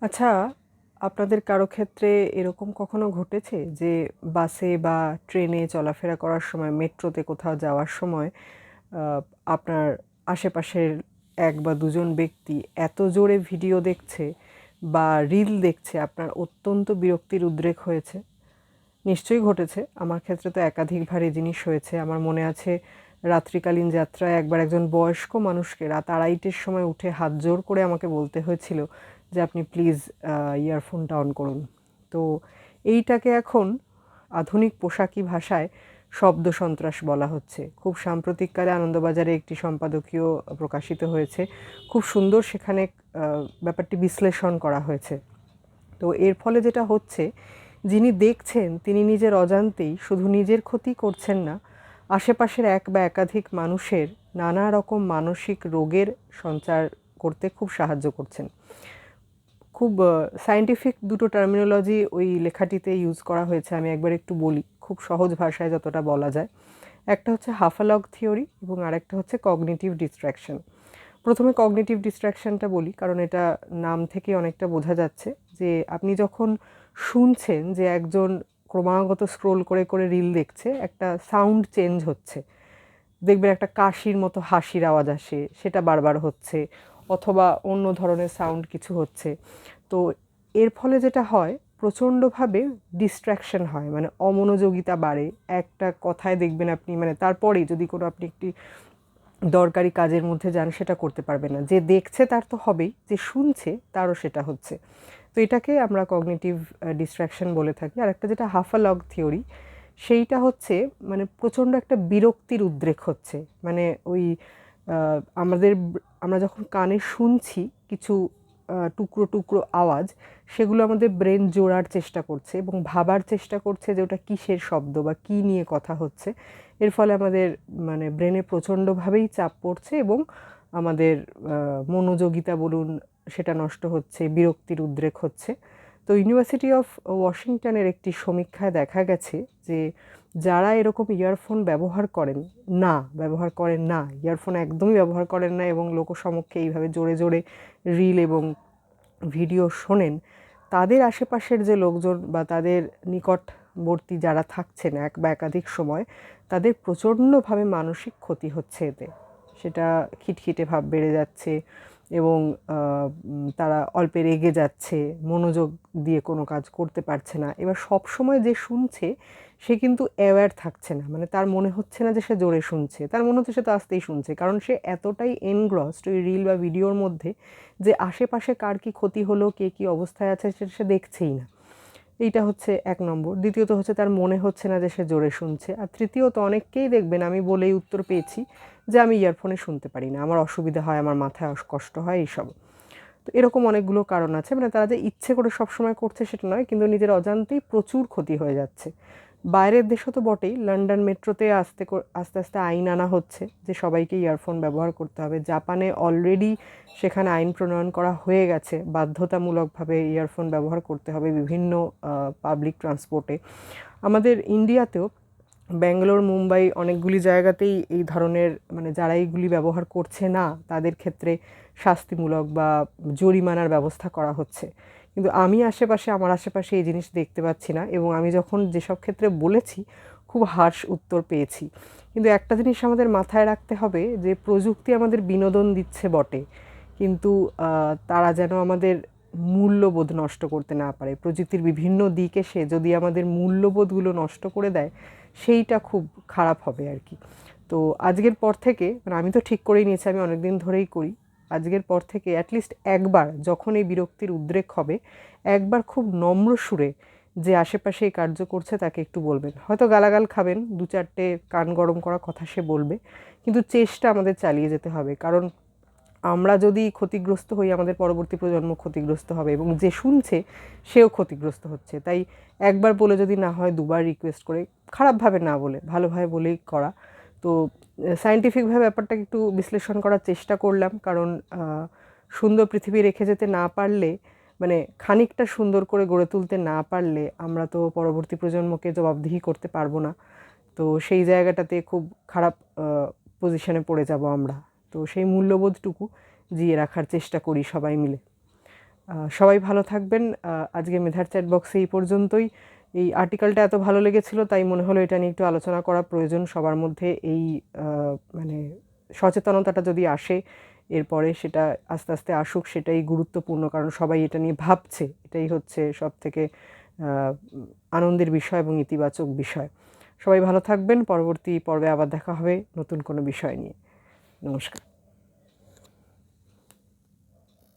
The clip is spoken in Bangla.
আচ্ছা, আপনাদের কারো ক্ষেত্রে এরকম কখনো ঘটেছে যে বাসে বা ট্রেনে চলাফেরা করার সময়, মেট্রোতে কোথাও যাওয়ার সময় আ আপনার আশেপাশের ১ বা ২ জন ব্যক্তি এত জোরে ভিডিও দেখছে বা রিল দেখছে, আপনার অত্যন্ত বিরক্তির উদ্রেক হয়েছে? নিশ্চয়ই ঘটেছে। আমার ক্ষেত্রে তো একাধিকবার এই জিনিস হয়েছে। আমার মনে আছে রাত্রিকালীন যাত্রায় একবার একজন বয়স্ক মানুষকে রাত ২:৩০ সময় উঠে হাত জোড় করে আমাকে বলতে হয়েছিল যে, "আপনি প্লিজ ইয়ারফোনটা অন করুন।" তো এইটাকে এখন আধুনিক পোশাকি ভাষায় শব্দ সন্ত্রাস বলা হচ্ছে। খুব সাম্প্রতিককালে আনন্দবাজারে একটি সম্পাদকীয় প্রকাশিত হয়েছে। খুব সুন্দর সেখানে আ ব্যাপারটি বিশ্লেষণ করা হয়েছে। তো এর ফলে যেটা হচ্ছে, যিনি দেখছেন তিনি নিজের অজান্তেই শুধু নিজের ক্ষতি করছেন না, আশেপাশের ১ বা একাধিক মানুষের নানা রকম মানসিক রোগের সঞ্চার করতে খুব সাহায্য করছেন। খুব সায়েন্টিফিক দুটো টার্মিনোলজি ওই লেখাটিতে ইউজ করা হয়েছে। আমি একবার একটু বলি, খুব সহজ ভাষায় যতটা বলা যায়। একটা হচ্ছে হাফালগ থিওরি এবং আরেকটা হচ্ছে কগনিটিভ ডিস্ট্রাকশন। প্রথমে কগনিটিভ ডিস্ট্রাকশনটা বলি, কারণ এটা নাম থেকেই অনেকটা বোঝা যাচ্ছে যে আপনি যখন শুনছেন যে একজন ক্রমাগত স্ক্রোল করে করে রিল দেখছে, একটা সাউন্ড চেঞ্জ হচ্ছে। দেখবেন একটা কাশির মতো হাসির আওয়াজ আসে, সেটা বারবার হচ্ছে, অথবা অন্য ধরনের সাউন্ড কিছু হচ্ছে। তো এর ফলে যেটা হয়, প্রচণ্ডভাবে ডিস্ট্র্যাকশন হয়, মানে অমনোযোগিতা বাড়ে। একটা কথায় দেখবেন আপনি, মানে তারপরেই যদি কোনো আপনি একটি দরকারি কাজের মধ্যে যান, সেটা করতে পারবেন না। যে দেখছে তার তো হবেই, যে শুনছে তারও সেটা হচ্ছে। তো এটাকে আমরা কগনিটিভ ডিস্ট্রাকশন বলে থাকি। আর একটা যেটা হাফালগ থিওরি, সেইটা হচ্ছে মানে প্রচণ্ড একটা বিরক্তির উদ্রেক হচ্ছে। মানে ওই আমরা যখন কানে শুনছি কিছু টুকরো টুকরো আওয়াজ, সেগুলো আমাদের ব্রেন জোড়ার চেষ্টা করছে এবং ভাবার চেষ্টা করছে যে ওটা কিসের শব্দ বা কী নিয়ে কথা হচ্ছে। এর ফলে আমাদের মানে ব্রেনে প্রচণ্ডভাবেই চাপ পড়ছে এবং আমাদের মনোযোগিতা বলুন, সেটা নষ্ট হচ্ছে, বিরক্তির উদ্রেক হচ্ছে। তো ইউনিভার্সিটি অফ ওয়াশিংটনের একটি সমীক্ষায় দেখা গেছে যে যারা এরকম ইয়ারফোন ব্যবহার করেন না, ইয়ারফোন একদমই ব্যবহার করেন না এবং লোকসমক্ষে এইভাবে জোরে জোরে রিল এবং ভিডিও শোনেন, তাদের আশেপাশের যে লোকজন বা তাদের নিকটবর্তী যারা থাকছেন ১ বা একাধিক সময়, তাদের প্রচণ্ডভাবে মানসিক ক্ষতি হচ্ছে এতে। সেটা খিটখিটে ভাব বেড়ে যাচ্ছে এবং তারা অল্পে রেগে যাচ্ছে, মনোযোগ দিয়ে কোনো কাজ করতে পারছে না। এবার সবসময় যে শুনছে সে কিন্তু অ্যাওয়্যার থাকছে না। মানে তার মনে হচ্ছে না যে সে জোরে শুনছে। তার মনে হচ্ছে সে তো আস্তেই শুনছে। কারণ সে এতটাই এনগ্রসড ওই রিল বা ভিডিওর মধ্যে যে আশেপাশে কার কী ক্ষতি হলো, কে কী অবস্থায় আছে সেটা সে দেখছেই না। এইটা হচ্ছে ১ নম্বর। দ্বিতীয়ত হচ্ছে তার মনে হচ্ছে না যে সে জোরে শুনছে। আর তৃতীয়ত অনেককেই দেখবেন, আমি বলেই উত্তর পেয়েছি যে আমি ইয়ারফোনে শুনতে পারি না। আমার অসুবিধা হয়, আমার মাথায় কষ্ট হয় এইসব। তো এরকম অনেকগুলো কারণ আছে। মানে তারা যে ইচ্ছে করে সবসময় করছে সেটা নয়, কিন্তু নিজের অজান্তেই প্রচুর ক্ষতি হয়ে যাচ্ছে। বাইরের দেশও তো বটেই। লন্ডন মেট্রোতে আস্তে আস্তে আইন আনা হচ্ছে যে সবাইকে ইয়ারফোন ব্যবহার করতে হবে। জাপানে অলরেডি সেখানে আইন প্রণয়ন করা হয়ে গেছে। বাধ্যতামূলকভাবে ইয়ারফোন ব্যবহার করতে হবে বিভিন্ন পাবলিক ট্রান্সপোর্টে। আমাদের ইন্ডিয়াতেও ব্যাঙ্গালোর, মুম্বাই অনেকগুলি জায়গাতেই এই ধরনের, মানে যারা এইগুলি ব্যবহার করছে না তাদের ক্ষেত্রে শাস্তিমূলক বা জরিমানার ব্যবস্থা করা হচ্ছে। কিন্তু আমার আশেপাশে এই জিনিস দেখতে পাচ্ছি না এবং আমি যখন যেসব ক্ষেত্রে বলেছি, খুব হার্শ উত্তর পেয়েছি। কিন্তু একটা জিনিস আমাদের মাথায় রাখতে হবে যে প্রযুক্তি আমাদের বিনোদন দিচ্ছে বটে, কিন্তু তারা যেন আমাদের মূল্যবোধ নষ্ট করতে না পারে। প্রযুক্তির বিভিন্ন দিক এসে যদি আমাদের মূল্যবোধগুলো নষ্ট করে দেয়, সেইটা খুব খারাপ হবে আর কি। তো আজকের পর থেকে, মানে আমি তো ঠিক করেই নিয়েছি, আমি অনেক দিন ধরেই করি। আজকের পর থেকে অ্যাটলিস্ট একবার যখন এই বিরক্তির উদ্রেক হবে, একবার খুব নম্র সুরে যে আশেপাশে এই কার্য করছে তাকে একটু বলবেন। হয়তো গালাগাল খাবেন, ২-৪টে কান গরম করা কথা সে বলবে, কিন্তু চেষ্টা আমাদের চালিয়ে যেতে হবে। কারণ আমরা যদি ক্ষতিগ্রস্ত হই, আমাদের পরবর্তী প্রজন্ম ক্ষতিগ্রস্ত হবে এবং যে শুনছে সেও ক্ষতিগ্রস্ত হচ্ছে। তাই একবার বলে যদি না হয়, ২বার রিকোয়েস্ট করে, খারাপভাবে না বলে ভালোভাবে বলেই করা। তো সায়েন্টিফিকভাবে ব্যাপারটাকে একটু বিশ্লেষণ করার চেষ্টা করলাম, কারণ সুন্দর পৃথিবী রেখে যেতে না পারলে, মানে খানিকটা সুন্দর করে গড়ে তুলতে না পারলে আমরা তো পরবর্তী প্রজন্মকে জবাবদিহি করতে পারবো না। তো সেই জায়গাটাতে খুব খারাপ পজিশনে পড়ে যাব আমরা। তো সেই মূল্যবোধটুকু জিইয়ে রাখার চেষ্টা করি সবাই মিলে। সবাই ভালো থাকবেন। আজকে মেধার চ্যাট বক্সে এই পর্যন্তই। এই আর্টিকেলটা এত ভালো লেগেছিল, তাই মনে হলো এটা নিয়ে একটু আলোচনা করা প্রয়োজন। সবার মধ্যে এই মানে সচেতনতাটা যদি আসে এরপরে, সেটা আস্তে আস্তে আসুক, সেটাই গুরুত্বপূর্ণ, কারণ সবাই এটা নিয়ে ভাবছে। এটাই হচ্ছে সব থেকে আনন্দের বিষয় এবং ইতিবাচক বিষয়। সবাই ভালো থাকবেন। পরবর্তী পর্বে আবার দেখা হবে নতুন কোনো বিষয় নিয়ে। নমস্কার।